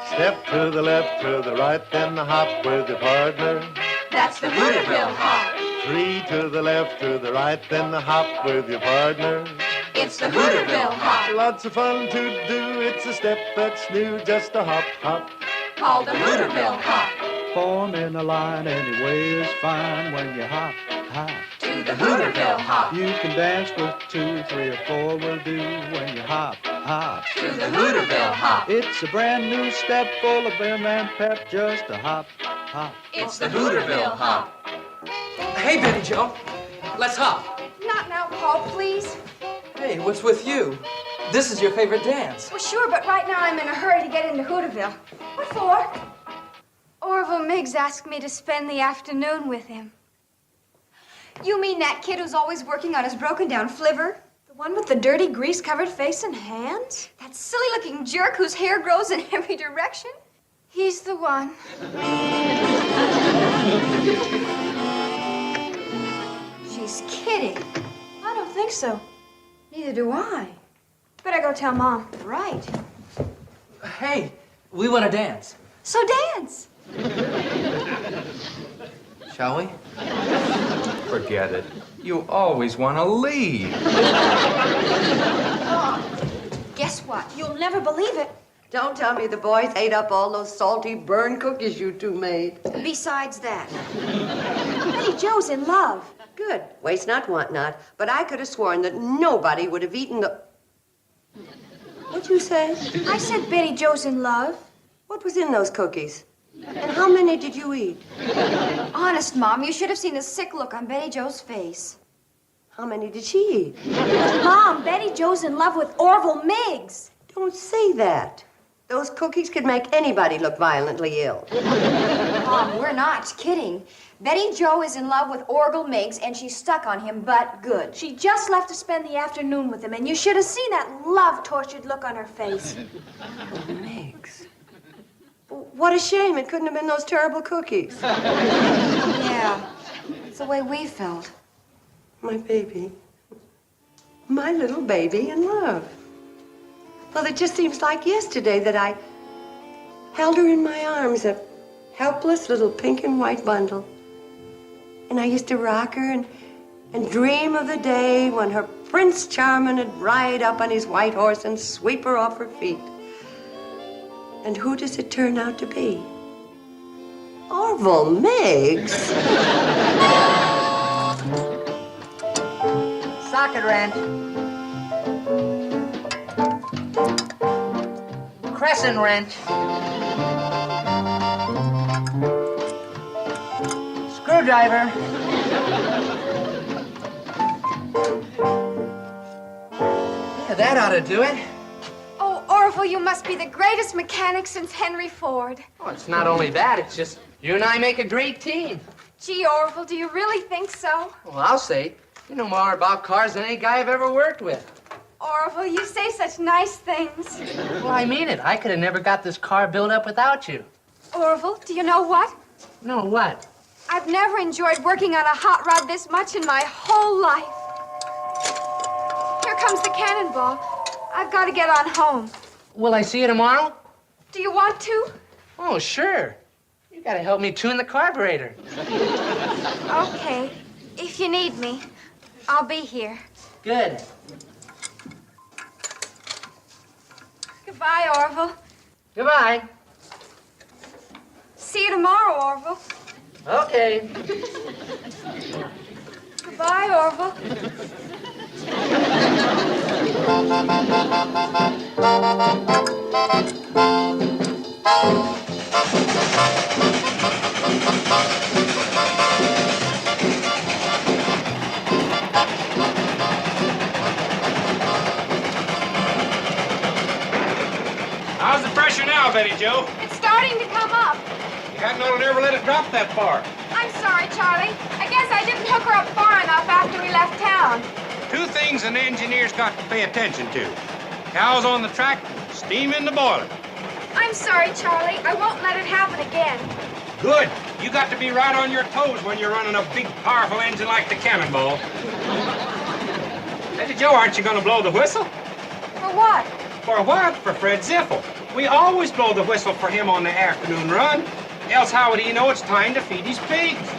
Step to the left, to the right, then the hop with your partner. That's the Hooterville hop. 3 to the left, to the right, then the hop with your partner. It's the Hooterville hop. Lots of fun to do, it's a step that's new, just a hop, hop. Called the Hooterville hop. Form in a line anyway is fine when you hop, hop. To the Hooterville hop. You can dance with 2, 3, or 4 will do when you hop, hop. To the Hooterville hop. It's a brand new step full of vim and pep, just a hop, hop. It's the Hooterville hop. Hey, Billie Jo, let's hop. Not now, Paul, please. Hey, what's with you? This is your favorite dance. Well, sure, but right now I'm in a hurry to get into Hooterville. What for? Orville Miggs asked me to spend the afternoon with him. You mean that kid who's always working on his broken-down flivver? The one with the dirty, grease-covered face and hands? That silly-looking jerk whose hair grows in every direction? He's the one. She's kidding. I don't think so. Neither do I. Better go tell Mom. Right. Hey, we want to dance. So dance. Shall we? Forget it. You always want to leave. Guess what? You'll never believe it. Don't tell me the boys ate up all those salty, burned cookies you two made. Besides that, Betty Jo's in love. Good. Waste not, want not. But I could have sworn that nobody would have eaten the... What'd you say? I said Betty Jo's in love. What was in those cookies? And how many did you eat? Honest, Mom, you should have seen the sick look on Betty Jo's face. How many did she eat? Mom, Betty Jo's in love with Orville Miggs. Don't say that. Those cookies could make anybody look violently ill. Mom, we're not kidding. Betty Jo is in love with Orville Miggs, and she's stuck on him, but good. She just left to spend the afternoon with him, and you should have seen that love-tortured look on her face. Miggs. What a shame. It couldn't have been those terrible cookies. Yeah, it's the way we felt. My baby. My little baby in love. Well, it just seems like yesterday that I held her in my arms, a helpless little pink and white bundle. And I used to rock her and dream of the day when her Prince Charming would ride up on his white horse and sweep her off her feet. And who does it turn out to be? Orville Miggs. Socket wrench. Crescent wrench. Screwdriver. Yeah, that ought to do it. Oh, Orville, you must be the greatest mechanic since Henry Ford. Oh, it's not only that, it's just you and I make a great team. Gee, Orville, do you really think so? Well, I'll say, you know more about cars than any guy I've ever worked with. Orville, you say such nice things. Well, I mean it. I could have never got this car built up without you. Orville, do you know what? No, what? I've never enjoyed working on a hot rod this much in my whole life. Here comes the Cannonball. I've got to get on home. Will I see you tomorrow? Do you want to? Oh, sure. You gotta help me tune the carburetor. Okay. If you need me, I'll be here. Good. Goodbye, Orville. Goodbye. See you tomorrow, Orville. Okay. Goodbye, Orville. How's the pressure now, Betty Jo? It's starting to come up. You hadn't ought to never let it drop that far. I'm sorry, Charlie. I guess I didn't hook her up far enough after we left town. Two things an engineer's got to pay attention to. Cows on the track, steam in the boiler. I'm sorry, Charlie. I won't let it happen again. Good. You got to be right on your toes when you're running a big, powerful engine like the Cannonball. Betty Jo, aren't you gonna blow the whistle? For what? For what? For Fred Ziffel. We always blow the whistle for him on the afternoon run. Else how would he know it's time to feed his pigs?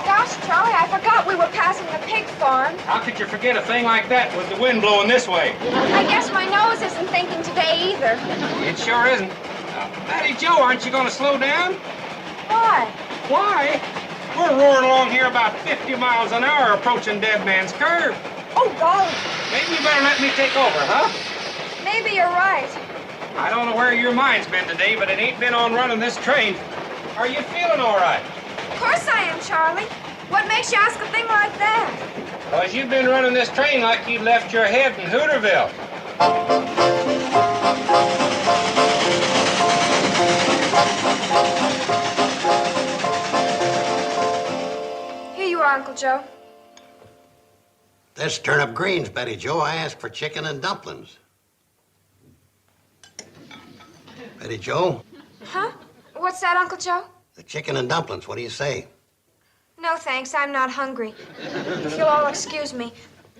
Gosh, Charlie, I forgot we were passing the pig farm. How could you forget a thing like that with the wind blowing this way? I guess my nose isn't thinking today either. It sure isn't. Betty Jo, aren't you gonna slow down? Why? Why? We're roaring along here about 50 miles an hour approaching Dead Man's Curve. Oh, golly. Maybe you better let me take over, huh? Maybe you're right. I don't know where your mind's been today, but it ain't been on running this train. Are you feeling all right? Of course I am, Charlie. What makes you ask a thing like that? Because you've been running this train like you left your head in Hooterville. Here you are, Uncle Joe. Let's turn up greens, Betty Jo. I asked for chicken and dumplings. Betty Jo, Huh? What's that, Uncle Joe? the chicken and dumplings, what do you say? No, thanks. I'm not hungry. If you'll all excuse me,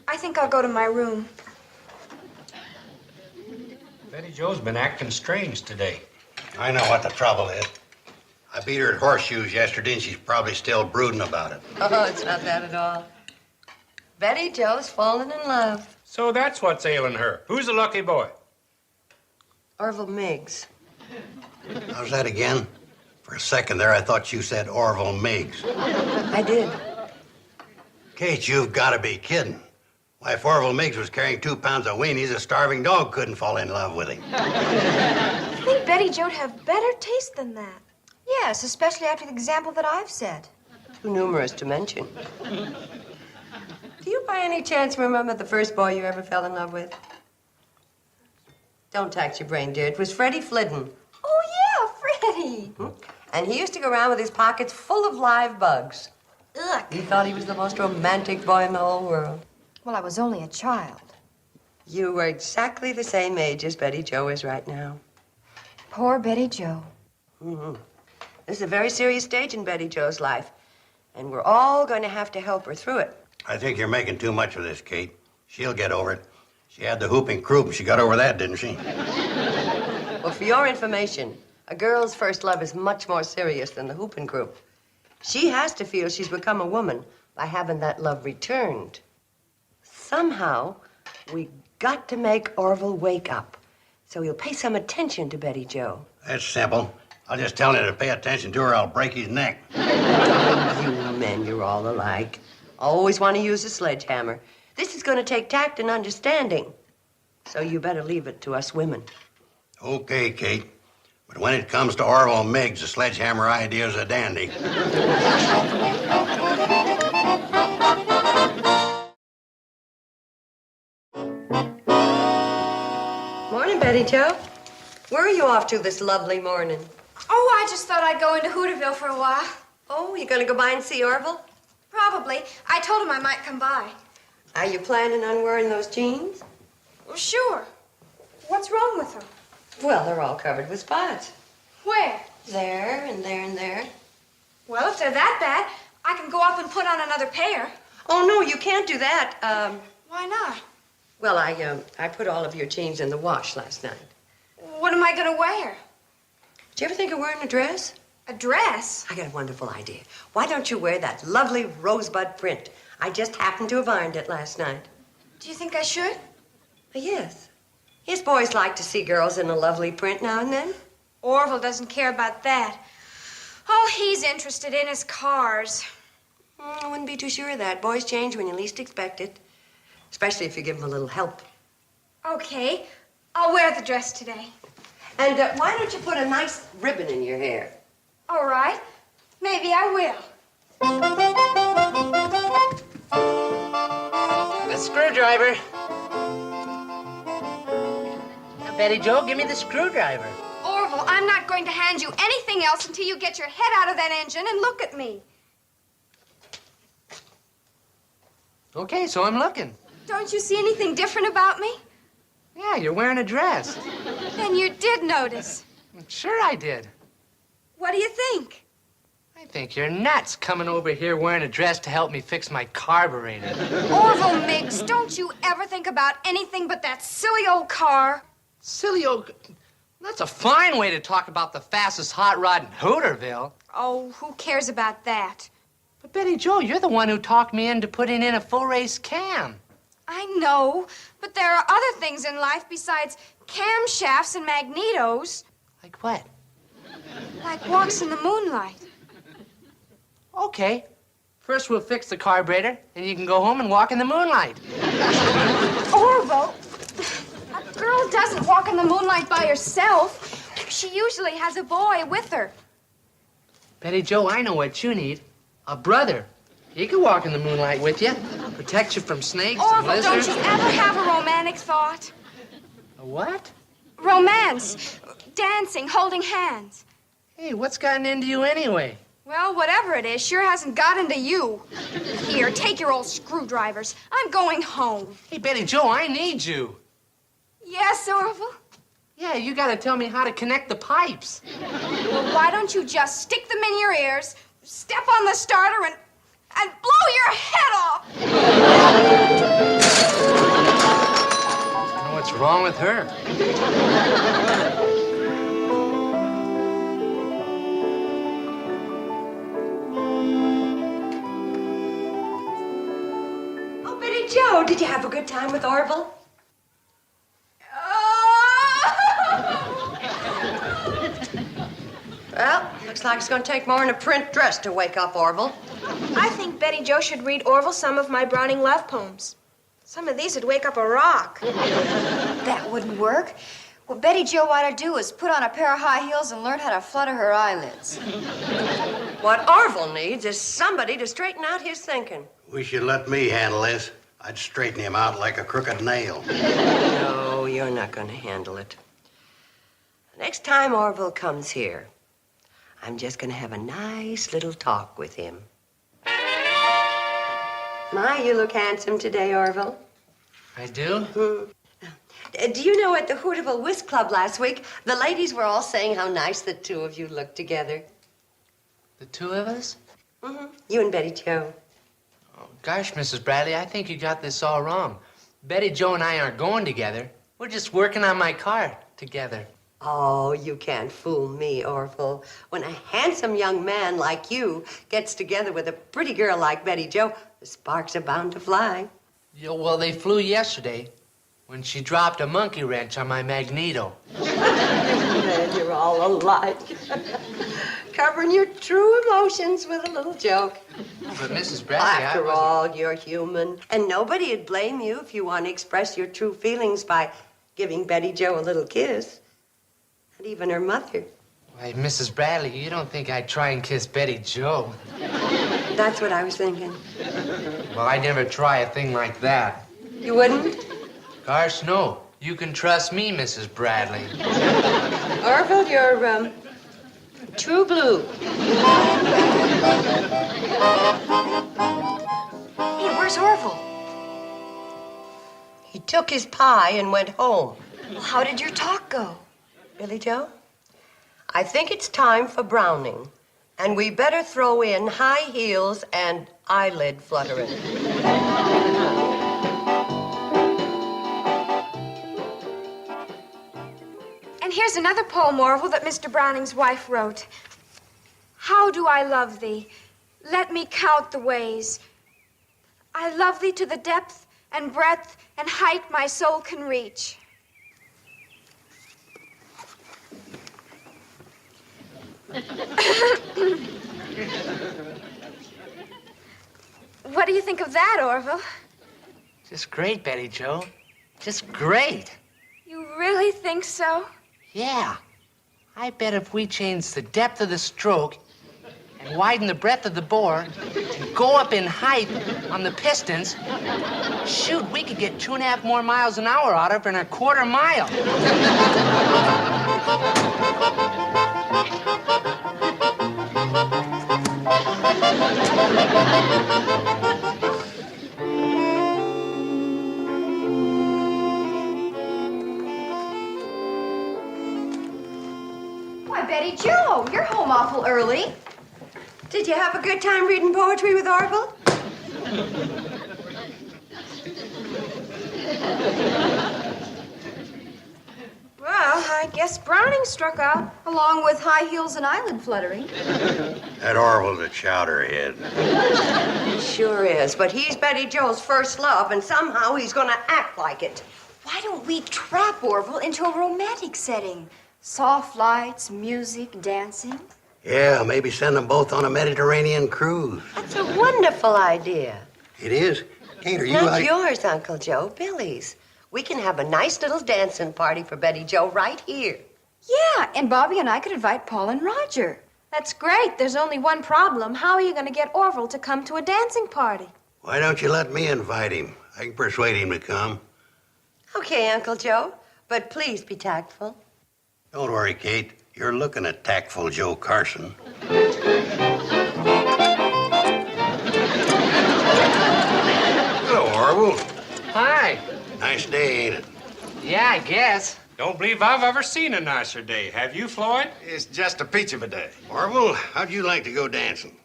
I think I'll go to my room. Betty Jo's been acting strange today. I know what the trouble is. I beat her at horseshoes yesterday, and she's probably still brooding about it. Oh, it's not that at all. Betty Jo's fallen in love. So that's what's ailing her. Who's the lucky boy? Orville Miggs. How's that again? For a second there, I thought you said Orville Miggs. I did. Kate, you've got to be kidding. Why, if Orville Miggs was carrying 2 pounds of weenies, a starving dog couldn't fall in love with him. I think Betty Jo'd have better taste than that. Yes, especially after the example that I've set. Too numerous to mention. Do you by any chance remember the first boy you ever fell in love with? Don't tax your brain, dear. It was Freddie Flidden. Oh, yeah, Freddie. And he used to go around with his pockets full of live bugs. Ugh. He thought he was the most romantic boy in the whole world. Well, I was only a child. You were exactly the same age as Betty Jo is right now. Poor Betty Jo. Mm-hmm. This is a very serious stage in Betty Jo's life, and we're all going to have to help her through it. I think you're making too much of this, Kate. She'll get over it. She had the whooping croup, and she got over that, didn't she? Well, for your information, a girl's first love is much more serious than the whooping croup. She has to feel she's become a woman by having that love returned. Somehow, we got to make Orville wake up, so he'll pay some attention to Betty Jo. That's simple. I'll just tell him to pay attention to her, I'll break his neck. You men, you're all alike. Always want to use a sledgehammer. This is going to take tact and understanding. So you better leave it to us women. Okay, Kate. But when it comes to Orville Miggs, the sledgehammer idea is a dandy. Morning, Betty Jo. Where are you off to this lovely morning? Oh, I just thought I'd go into Hooterville for a while. Oh, you going to go by and see Orville? Probably. I told him I might come by. Are you planning on wearing those jeans? Well, sure. What's wrong with them? Well, they're all covered with spots. Where? There and there and there. Well, if they're that bad, I can go up and put on another pair. Oh, no, you can't do that. Why not? Well, I put all of your jeans in the wash last night. What am I going to wear? Did you ever think of wearing a dress? A dress? I got a wonderful idea. Why don't you wear that lovely rosebud print? I just happened to have ironed it last night. Do you think I should? Yes. Yes, boys like to see girls in a lovely print now and then. Orville doesn't care about that. All he's interested in is cars. I wouldn't be too sure of that. Boys change when you least expect it. Especially if you give them a little help. Okay. I'll wear the dress today. And why don't you put a nice ribbon in your hair? All right. Maybe I will. The screwdriver. Now, Betty Jo, give me the screwdriver. Orville, I'm not going to hand you anything else until you get your head out of that engine and look at me. Okay, so I'm looking. Don't you see anything different about me? Yeah, you're wearing a dress. Then you did notice. Sure I did. What do you think? I think you're nuts coming over here wearing a dress to help me fix my carburetor. Orville Miggs, don't you ever think about anything but that silly old car? Silly old... That's a fine way to talk about the fastest hot rod in Hooterville. Oh, who cares about that? But Betty Jo, you're the one who talked me into putting in a full race cam. I know, but there are other things in life besides camshafts and magnetos. Like what? Like walks in the moonlight. Okay. First we'll fix the carburetor, and you can go home and walk in the moonlight. Orville, a girl doesn't walk in the moonlight by herself. She usually has a boy with her. Betty Jo, I know what you need. A brother. He can walk in the moonlight with you. Protect you from snakes and Orville, lizards. don't you ever have a romantic thought? A what? Romance. Dancing, holding hands. Hey, what's gotten into you anyway? Well, whatever it is, sure hasn't got into you. Here, take your old screwdrivers. I'm going home. Hey, Betty Jo, I need you. Yes, Orville? Yeah, you gotta tell me how to connect the pipes. Well, why don't you just stick them in your ears, step on the starter, and blow your head off? I don't know what's wrong with her. Oh, Betty Jo, did you have a good time with Orville? Well, looks like it's going to take more than a print dress to wake up Orville. I think Betty Jo should read Orville some of my Browning love poems. Some of these would wake up a rock. That wouldn't work. What Betty Jo ought to do is put on a pair of high heels and learn how to flutter her eyelids. What Orville needs is somebody to straighten out his thinking. We should let me handle this. I'd straighten him out like a crooked nail. No, you're not going to handle it. Next time Orville comes here, I'm just going to have a nice little talk with him. My, you look handsome today, Orville. I do? Do you know at the Hooterville Whist Club last week, the ladies were all saying how nice the two of you looked together. The two of us? Mm-hmm. You and Betty Jo. Oh, gosh, Mrs. Bradley, I think you got this all wrong. Betty Jo and I aren't going together. We're just working on my car together. Oh, you can't fool me, Orville. When a handsome young man like you gets together with a pretty girl like Betty Jo, the sparks are bound to fly. Yeah, well, they flew yesterday when she dropped a monkey wrench on my magneto. Man, you're all alike. Covering your true emotions with a little joke. But Mrs. Bradley, After all, you're human. And nobody'd blame you if you want to express your true feelings by giving Betty Jo a little kiss. And even her mother. Why, Mrs. Bradley, you don't think I'd try and kiss Betty Jo? That's what I was thinking. Well, I'd never try a thing like that. You wouldn't? Gosh, no. You can trust me, Mrs. Bradley. Orville, you're, true blue. Hey, where's Orville? He took his pie and went home. Well, how did your talk go? Billie Jo, I think it's time for Browning. And we better throw in high heels and eyelid fluttering. And here's another poem, Orville, that Mr. Browning's wife wrote. How do I love thee? Let me count the ways. I love thee to the depth and breadth and height my soul can reach. What do you think of that, Orville? Just great, Betty Jo. Just great. You really think so? Yeah. I bet if we change the depth of the stroke and widen the breadth of the bore and go up in height on the pistons, shoot, we could get 2.5 more miles an hour out of it in a quarter mile. Why, Betty Jo, you're home awful early. Did you have a good time reading poetry with Orville? Well, I guess Browning struck out. Along with high heels and eyelid fluttering. That Orville's a chowderhead. He sure is, but he's Betty Jo's first love, and somehow he's gonna act like it. Why don't we trap Orville into a romantic setting? Soft lights, music, dancing. Yeah, maybe send them both on a Mediterranean cruise. That's a wonderful idea. It is? Kate, are you Not like... yours, Uncle Joe, Billy's. We can have a nice little dancing party for Betty Jo right here. Yeah, and Bobbie and I could invite Paul and Roger. That's great. There's only one problem. How are you going to get Orville to come to a dancing party? Why don't you let me invite him? I can persuade him to come. Okay, Uncle Joe, but please be tactful. Don't worry, Kate. You're looking at tactful Joe Carson. Hello, Orville. Hi. Nice day, ain't it? Yeah, I guess. Don't believe I've ever seen a nicer day. Have you, Floyd? It's just a peach of a day. Orville, how'd you like to go dancing?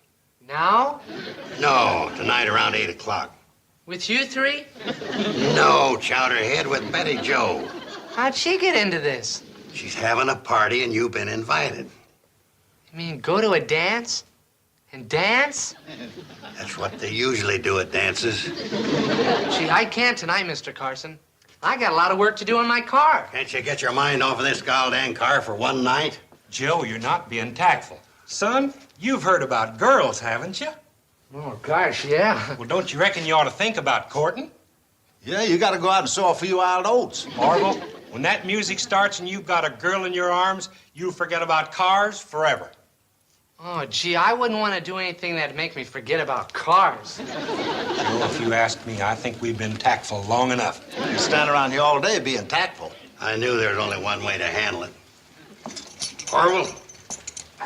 Now? No, tonight around 8 o'clock. With you three? No, Chowderhead, with Betty Jo. How'd she get into this? She's having a party and you've been invited. You mean go to a dance? And dance? That's what they usually do at dances. Gee, I can't tonight, Mr. Carson. I got a lot of work to do on my car. Can't you get your mind off of this goddamn car for one night? Joe, you're not being tactful. Son, you've heard about girls, haven't you? Oh, gosh, yeah. Well, don't you reckon you ought to think about courting? Yeah, you gotta go out and sow a few wild oats. Orville, when that music starts and you've got a girl in your arms, you'll forget about cars forever. Oh, gee, I wouldn't want to do anything that'd make me forget about cars. Well, if you ask me, I think we've been tactful long enough. You stand around here all day being tactful. I knew there was only one way to handle it. Orville,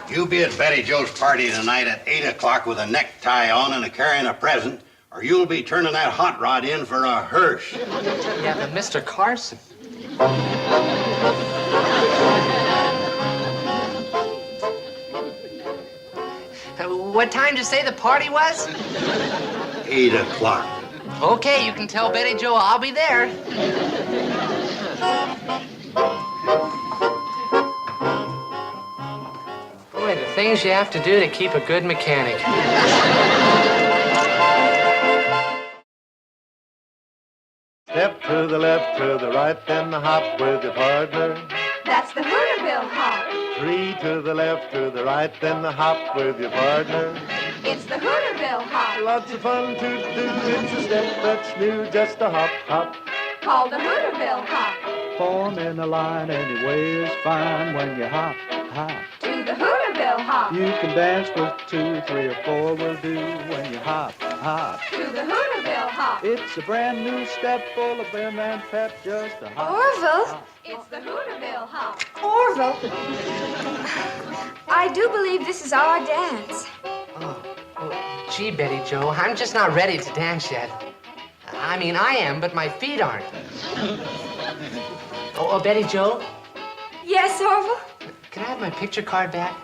you be at Betty Jo's party tonight at 8 o'clock with a necktie on and carrying a present, or you'll be turning that hot rod in for a hearse. Yeah, but Mr. Carson. What time did you say the party was? 8 o'clock. Okay, you can tell Betty Jo I'll be there. Boy, the things you have to do to keep a good mechanic. Step to the left, to the right, then the hop with your partner. That's the Hooterville hop. 3 to the left, to the right, then the hop with your partner. It's the Hooterville hop. Lots of fun to do. It's a step that's new, just a hop, hop. Called the Hooterville hop. Form in a line anyway is fine when you hop, hop. To the Hooterville hop. You can dance with 2, 3, or 4 will do when you hop, hop. To the Hooterville hop. It's a brand new step full of vim and pep, just a hop. Orville? hop. It's the Hooterville hop. Orville? I do believe this is our dance. Oh, gee, Betty Jo, I'm just not ready to dance yet. I mean, I am, but my feet aren't. Oh, Betty Jo? Yes, Orville? Can I have my picture card back?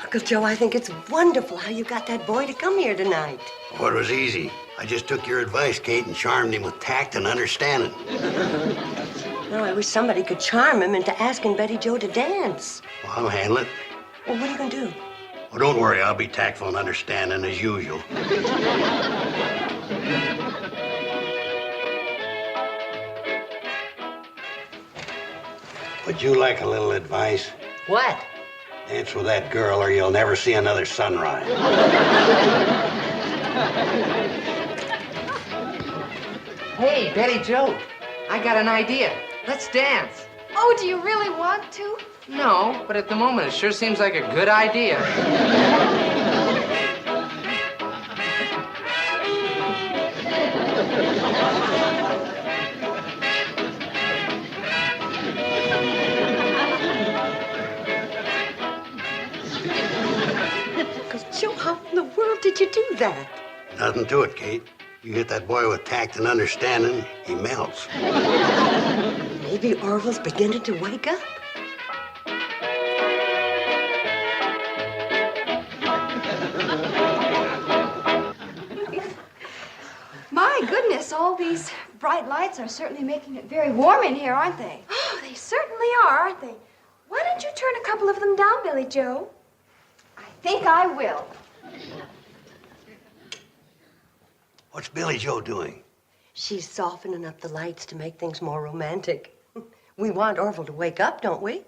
Uncle Joe, I think it's wonderful how you got that boy to come here tonight. Oh, it was easy. I just took your advice, Kate, and charmed him with tact and understanding. No, I wish somebody could charm him into asking Betty Jo to dance. Well, I'll handle it. Well, what are you going to do? Well, don't worry. I'll be tactful and understanding as usual. Would you like a little advice? What? Dance with that girl or you'll never see another sunrise. Hey, Betty Jo, I got an idea. Let's dance. Oh, do you really want to? No, but at the moment, it sure seems like a good idea. Joe, how in the world did you do that? Nothing to it, Kate. You hit that boy with tact and understanding, he melts. Maybe Orville's beginning to wake up. My goodness, all these bright lights are certainly making it very warm in here, aren't they? Oh, they certainly are, aren't they? Why don't you turn a couple of them down, Billie Jo? I think I will. What's Billie Jo doing? She's softening up the lights to make things more romantic. We want Orville to wake up, don't we?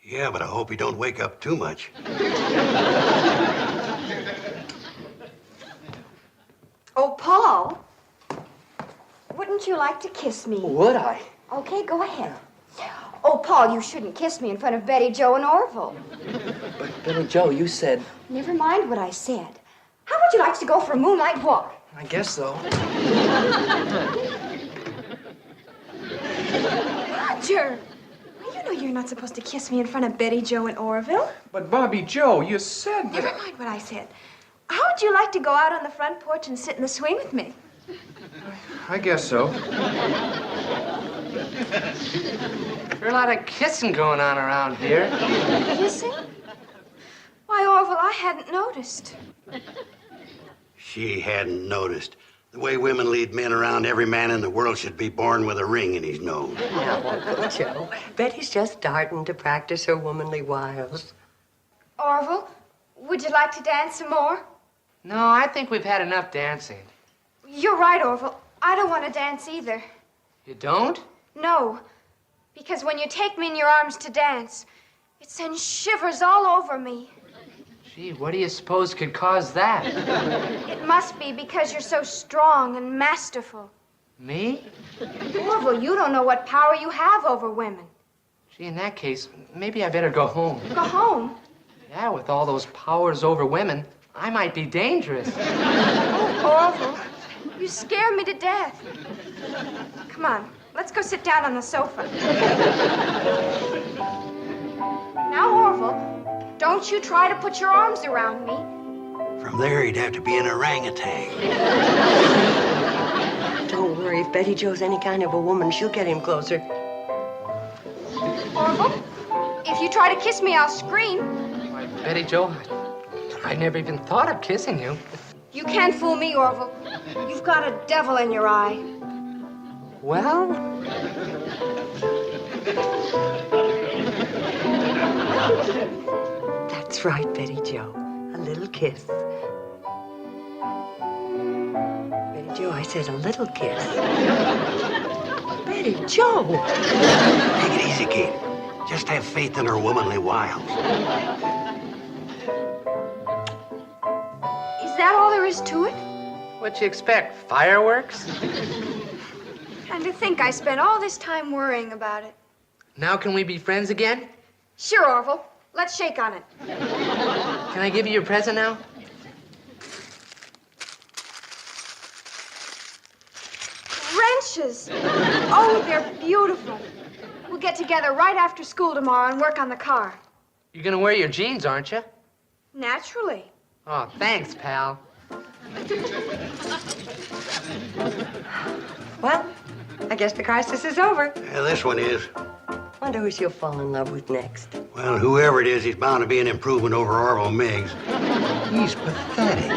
Yeah, but I hope he don't wake up too much. Oh, Paul, wouldn't you like to kiss me? Would I? Okay, go ahead. Oh, Paul, you shouldn't kiss me in front of Betty Jo and Orville. But Billie Jo, you said... Never mind what I said. How would you like to go for a moonlight walk? I guess so. Roger! You know you're not supposed to kiss me in front of Betty Jo and Orville. But Bobbie Jo, you said that... Never mind what I said. How would you like to go out on the front porch and sit in the swing with me? I guess so. There's a lot of kissing going on around here. Kissing? Why, Orville, I hadn't noticed. She hadn't noticed. The way women lead men around, every man in the world should be born with a ring in his nose. Now, Uncle Joe, Betty's just starting to practice her womanly wiles. Orville, would you like to dance some more? No, I think we've had enough dancing. You're right, Orville. I don't want to dance either. You don't? No, because when you take me in your arms to dance, it sends shivers all over me. Gee, what do you suppose could cause that? It must be because you're so strong and masterful. Me? Orville, you don't know what power you have over women. Gee, in that case, maybe I better go home. Go home? Yeah, with all those powers over women, I might be dangerous. Oh, Orville, you scare me to death. Come on, let's go sit down on the sofa. Now, Orville, don't you try to put your arms around me. From there, he'd have to be an orangutan. Don't worry, if Betty Jo's any kind of a woman, she'll get him closer. Orville, if you try to kiss me, I'll scream. Why, Betty Jo, I never even thought of kissing you. You can't fool me, Orville. You've got a devil in your eye. Well... That's right, Betty Jo. A little kiss. Betty Jo, I said a little kiss. Betty Jo! Take it easy, Kate. Just have faith in her womanly wiles. Is that all there is to it? What'd you expect, fireworks? And to think I spent all this time worrying about it. Now can we be friends again? Sure, Orville. Let's shake on it. Can I give you your present now? Wrenches. Oh, they're beautiful. We'll get together right after school tomorrow and work on the car. You're gonna wear your jeans, aren't you? Naturally. Oh, thanks, pal. Well, I guess the crisis is over. Yeah, this one is. Wonder who she'll fall in love with next. Well, whoever it is, he's bound to be an improvement over Orville Miggs. He's pathetic.